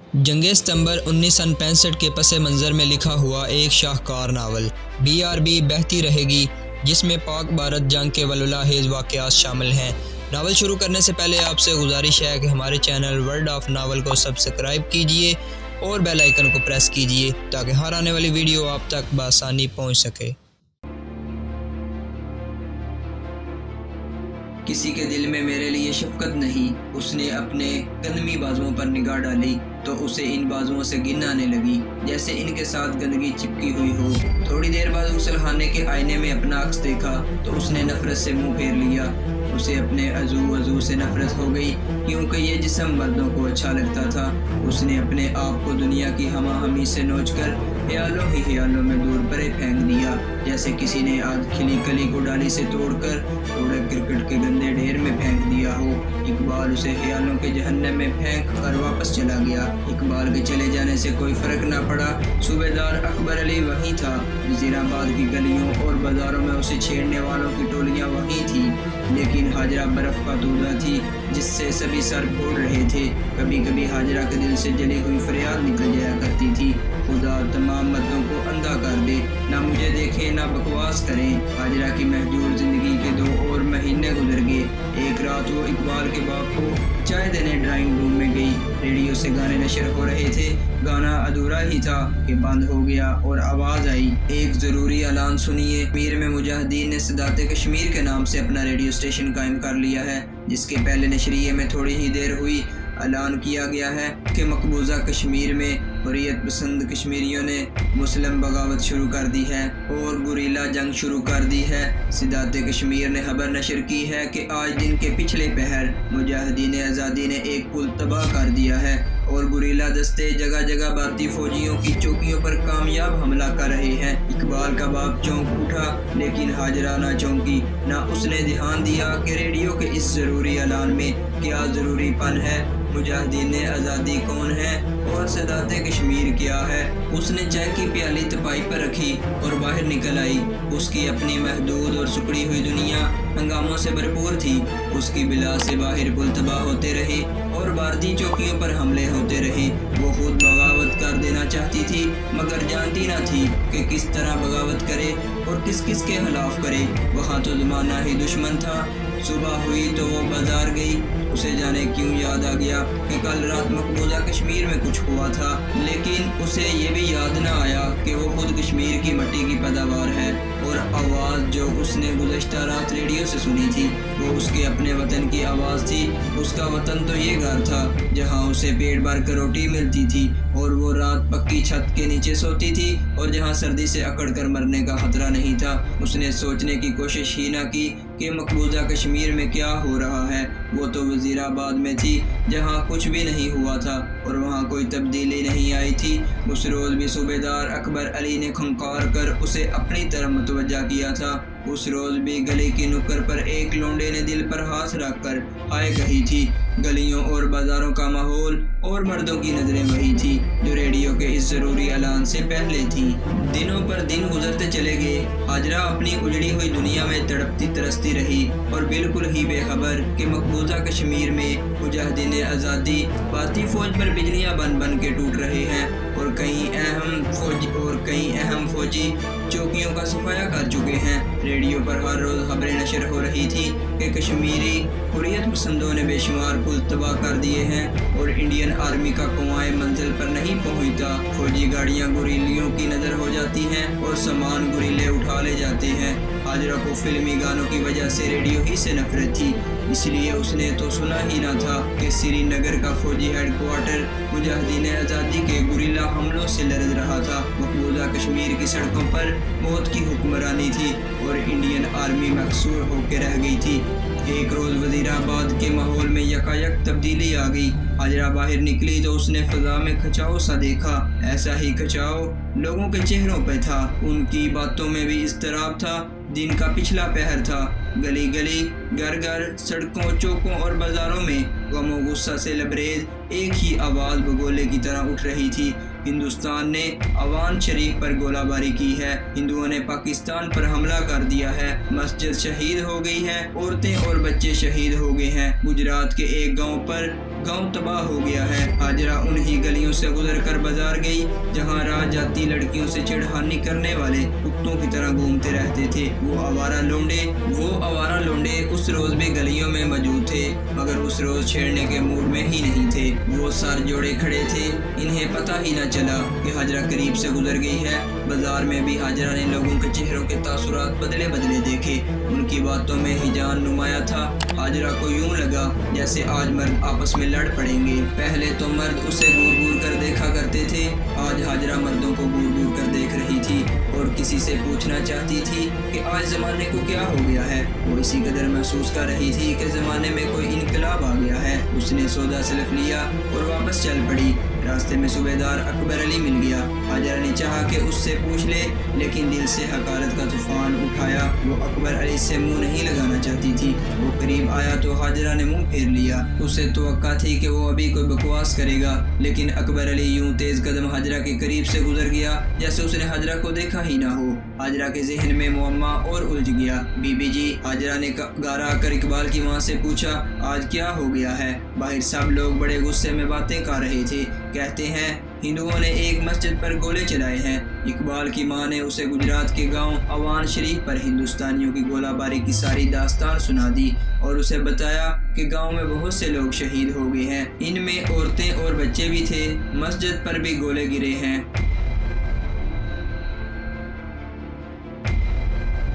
जंग सितंबर 1965 के पस मंज़र में लिखा हुआ एक शाहकार नावल BRB बहती रहेगी, जिसमें पाक भारत जंग के वलुलाहेज़ वाक़यात शामिल हैं। नावल शुरू करने से पहले आपसे गुजारिश है कि हमारे चैनल वर्ल्ड ऑफ नावल को सब्सक्राइब कीजिए और बेल आइकन को प्रेस कीजिए ताकि हर आने वाली वीडियो आप तक बआसानी पहुंच सके। किसी के दिल में मेरे लिए शफ़क़त नहीं, उसने अपने गंदमी बाजुओं पर निगाह डाली तो उसे इन बाजुओं से गिन आने लगी जैसे इनके साथ गंदगी चिपकी हुई हो। थोड़ी देर बाद गुसलखाने के आईने में अपना अक्स देखा तो उसने नफरत से मुंह फेर लिया। उसे अपने अज़ू से नफरत हो गई क्योंकि ये जिस्म मर्दों को अच्छा लगता था। उसने अपने आप को दुनिया की हमा हमी से नोचकर ख्यालों में दूर परे फेंक दिया, जैसे किसी ने आज खिली कली को डाली से तोड़कर थोड़े क्रिकेट के गंदे ढेर में फेंक दिया हो। इकबाल उसे ख्यालों के जहन्नम में फेंक कर वापस चला गया। इकबाल के चले जाने से कोई फर्क ना पड़ा। सूबेदार अकबर अली वहीं था। वज़ीराबाद की गलियों और बाजारों में उसे छेड़ने वालों की टोलियां वहीं थी, लेकिन हाजरा बर्फ का दूल्हा थी जिससे सभी सर फोड़ रहे थे। कभी कभी हाजरा के दिल से जली हुई फरियाद निकल जाया करती थी, खुदा तमाम मर्दों को अंधा कर दे, ना मुझे देखें ना बकवास करें। हाजरा की महजूर जिंदगी के 2 और महीने गुजर गए। एक रात वो इकबाल के बाप को चाय देने ड्राइंग रूम में गई। रेडियो से गाने नशर हो रहे थे। गाना अधूरा ही था कि बंद हो गया और आवाज़ आई, एक ज़रूरी ऐलान सुनिए। मीर में मुजाहिदीन ने सदात कश्मीर के नाम से अपना रेडियो स्टेशन कायम कर लिया है, जिसके पहले नशरिये में थोड़ी ही देर हुई ऐलान किया गया है कि मकबूजा कश्मीर में हुर्रियत पसंद कश्मीरियों ने मुस्लिम बगावत शुरू कर दी है और गुरीला जंग शुरू कर दी है। सदात कश्मीर ने खबर नशर की है कि आज दिन के पिछले पहर मुजाहिदीन आज़ादी ने एक पुल तबाह कर दिया है और गुरीला दस्ते जगह जगह भारतीय फौजियों की चौकियों पर कामयाब हमला कर रहे हैं। इकबाल का बाप चौंक उठा, लेकिन हाजरा ना चौंकी। ना उसने ध्यान दिया कि रेडियो के इस ज़रूरी ऐलान में क्या ज़रूरीपन है, मुजाहिदीन आज़ादी कौन है और सदात कश्मीर क्या है। उसने चाय की प्याली तपाई पर रखी और बाहर निकल आई। उसकी अपनी महदूद और सुकड़ी हुई दुनिया हंगामों से भरपूर थी। उसकी बिला से बाहर पुल तबाह होते रहे और भारतीय चौकियों पर हमले होते रहे। वो खुद बगावत कर देना चाहती थी, मगर जानती ना थी कि किस तरह बगावत करे और किस किस के खिलाफ करे। वहाँ तो ज़माना ही दुश्मन था। सुबह हुई तो वो बाजार गई। उसे जाने क्यों याद आ गया कि कल रात मकबूजा कश्मीर में कुछ हुआ था, लेकिन उसे ये भी याद ना आया कि वो खुद कश्मीर की मिट्टी की पैदावार है और आवाज़ जो उसने गुज़श्ता रात रेडियो से सुनी थी वो उसके अपने वतन की आवाज़ थी। उसका वतन तो ये घर था जहाँ उसे पेट भर कर रोटी मिलती थी और वो रात पक्की छत के नीचे सोती थी और जहाँ सर्दी से अकड़ कर मरने का खतरा नहीं था। उसने सोचने की कोशिश ही ना की कि मकबूजा कश्मीर में क्या हो रहा है। वो तो वज़ीराबाद में थी जहाँ कुछ भी नहीं हुआ था और वहाँ कोई तब्दीली नहीं आई थी। उस रोज़ भी सूबेदार अकबर अली ने खंकार कर उसे अपनी तरफ मुतवज्जा किया था। उस रोज़ भी गली की नुक्कड़ पर एक लोंडे ने दिल पर हाथ रखकर हाय कही थी। गलियों और बाज़ारों का माहौल और मर्दों की नज़रें वही थी जो रेडियो के इस ज़रूरी ऐलान से पहले थी। दिनों पर दिन गुजरते चले गए। हाजरा अपनी उजड़ी हुई दुनिया में तड़पती तरसती रही और बिल्कुल ही बेखबर कि मकबूजा कश्मीर में मुजाहिदीन आज़ादी भारतीय फौज पर बिजलियां बन बन के टूट रहे हैं और कई अहम फौजी चौकियों का सफाया कर चुके हैं। रेडियो पर हर रोज़ खबरें नशर हो रही थी कि कश्मीरी हुर्रियत पसंदों ने बेशुमार पुल तबाह कर दिए हैं और इंडियन आर्मी का कुआं मंजिल पर नहीं पहुंचता। फौजी गाड़ियां गुरीलियों की नज़र हो जाती हैं और सामान गुरीले उठा ले जाते हैं। हाजरा को फिल्मी गानों की वजह से रेडियो ही से नफरत थी, इसलिए उसने तो सुना ही ना था कि श्रीनगर का फौजी हेडक्वार्टर मुजाहिदीन आज़ादी के गुरीला हमलों से लड़ रहा था। मकबूजा कश्मीर की सड़कों पर मौत की हुक्मरानी थी और इंडियन आर्मी मकसूर होकर रह गई थी। एक रोज़ वज़ीराबाद के माहौल में यकायक तब्दीली आ गई। हाजरा बाहर निकली तो उसने फ़ज़ा में खचाव सा देखा। ऐसा ही खचाव लोगों के चेहरों पर था, उनकी बातों में भी इज़्तिराब था। दिन का पिछला पहर था। गली गली, घर घर, सड़कों, चौकों और बाज़ारों में गम और गुस्सा से लबरेज एक ही आवाज़ बगोले की तरह उठ रही थी। हिंदुस्तान ने अवान शरीफ पर गोलाबारी की है। हिंदुओं ने पाकिस्तान पर हमला कर दिया है। मस्जिद शहीद हो गई है। औरतें और बच्चे शहीद हो गए हैं। गुजरात के एक गांव पर गांव तबाह हो गया है। हाजरा उन्हीं गलियों से गुजर कर बाजार गई जहां राह जाती लड़कियों से चिढ़हानी करने वाले कुत्तों की तरह घूमते रहते थे। वो आवारा लौंडे उस रोज भी गलियों में मौजूद थे, मगर उस रोज छेड़ने के मूड में ही नहीं थे। वो सर जोड़े खड़े थे, इन्हें पता ही न चला कि हाजरा करीब से गुजर गई है। बाजार में भी हाजरा ने लोगों के चेहरों के तासुरात बदले बदले देखे। उनकी बातों में हिजान नुमाया था। हाजरा को यूं लगा जैसे आज मर्द आपस में लड़ पड़ेंगे। पहले तो मर्द उसे घूर घूर कर देखा करते थे, आज हाजरा मर्दों को घूर घूर कर देख रही थी और किसी से पूछना चाहती थी कि आज ज़माने को क्या हो गया है। वो इसी कदर महसूस कर रही थी कि ज़माने में कोई इनकलाब आ गया है। उसने सौदा सलफ लिया और वापस चल पड़ी। रास्ते में सूबेदार अकबर अली मिल गया। हाजरा ने चाहा कि उससे पूछ ले, लेकिन दिल से हकारत का तूफान उठाया। वो अकबर अली से मुंह नहीं लगाना चाहती थी। वो करीब आया तो हाजरा ने मुंह फेर लिया। उसे तवक्का थी कि वो अभी कोई बकवास करेगा, लेकिन अकबर अली यूं तेज कदम हाजरा के करीब से गुजर गया जैसे उसने हाजरा को देखा ही ना हो। हाजरा के जहन में मुअम्मा और उलझ गया। बीबी जी, हाजरा ने गारा कर इकबाल की माँ से पूछा, आज क्या हो गया है? बाहर सब लोग बड़े गुस्से में बातें कर रहे थे। कहते हैं हिंदुओं ने एक मस्जिद पर गोले चलाए हैं। इकबाल की मां ने उसे गुजरात के गांव अवान शरीफ पर हिंदुस्तानियों की गोलाबारी की सारी दास्तान सुना दी और उसे बताया कि गांव में बहुत से लोग शहीद हो गए हैं, इनमें औरतें और बच्चे भी थे। मस्जिद पर भी गोले गिरे हैं।